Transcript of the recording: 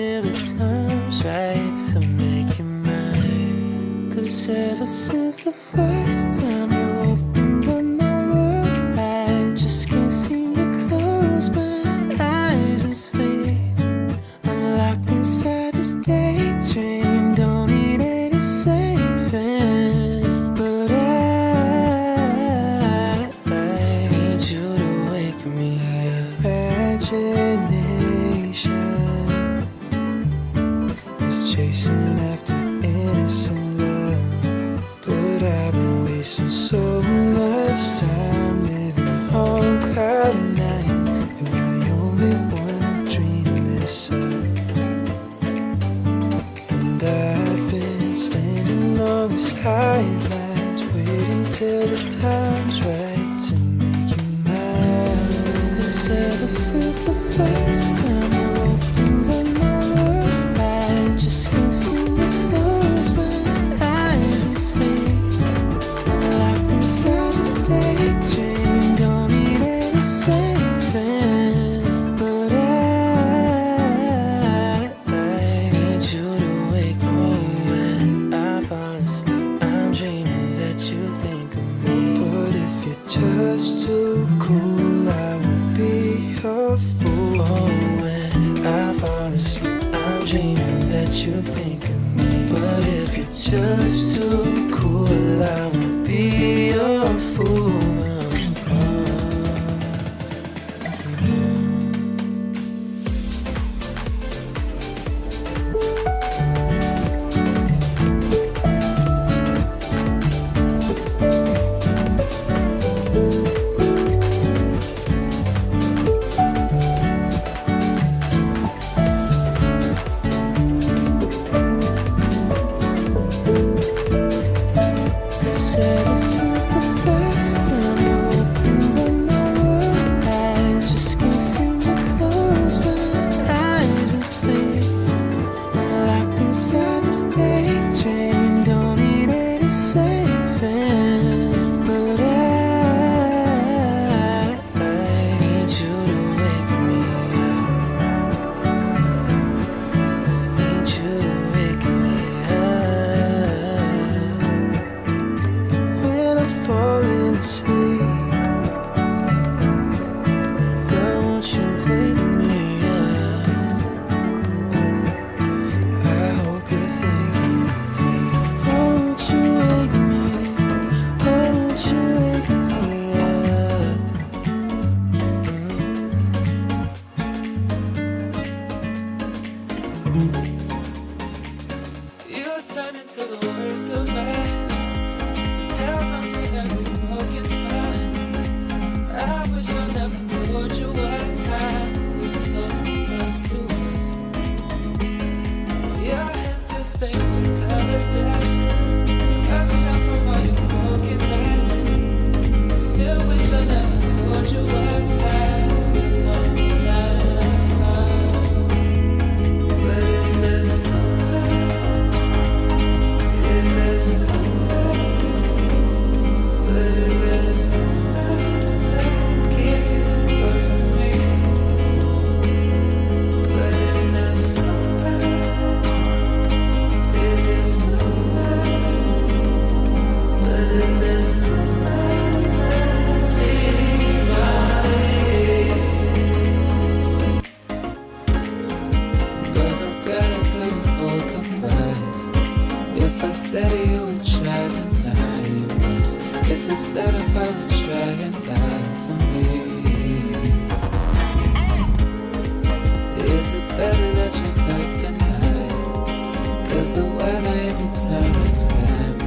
till the time's right to make you mine. 'Cause ever since the first time you opened up my world, I just can't seem to close my eyes and sleep. I'm locked inside this daydream, don't need any saving. But I need you to wake me up. Imagination is chasing after innocent love, but I've been wasting so much time living on cloud nine. Am I the only one who dreamed this up? And I've been standing on these highlights, waiting till the time's right to make you mine. 'Cause ever since the first time you opened up my world, I just can't seem to close my eyes and sleep. I'm locked inside this daydream, don't need any saving. But I need you to wake me when I fall asleep. I'm dreaming that you think of me. But if you're just too cool, I would be a fool. Oh, when I fall asleep, I'm dreaming that you think of me. But if you're just too cool, I would be a fool. Ever since the first time you opened up my world, I just can't seem to close my eyes and sleep. I'm locked inside this daydream, don't need any saving. But I need you to wake me up. Need you to wake me up. When I'm falling asleep, girl, won't you wake me up? I hope you're thinking of me. Oh, won't you wake me? Oh, won't you wake me up? You turn into the worst of me. Held on to every broken spot. I wish I never told you what I feel so close to us. Your hands still stained with colored dust. I've shot from all your broken glass. Still wish I never told you what I feel like. But is this is this but is this keep you close to me? But is this but is this see my but regret I couldn't hold compromise. If I said it, you would try to deny it once. Guess I said about to try and die for me. Is it better that you hurt tonight? 'Cause the weather it determines time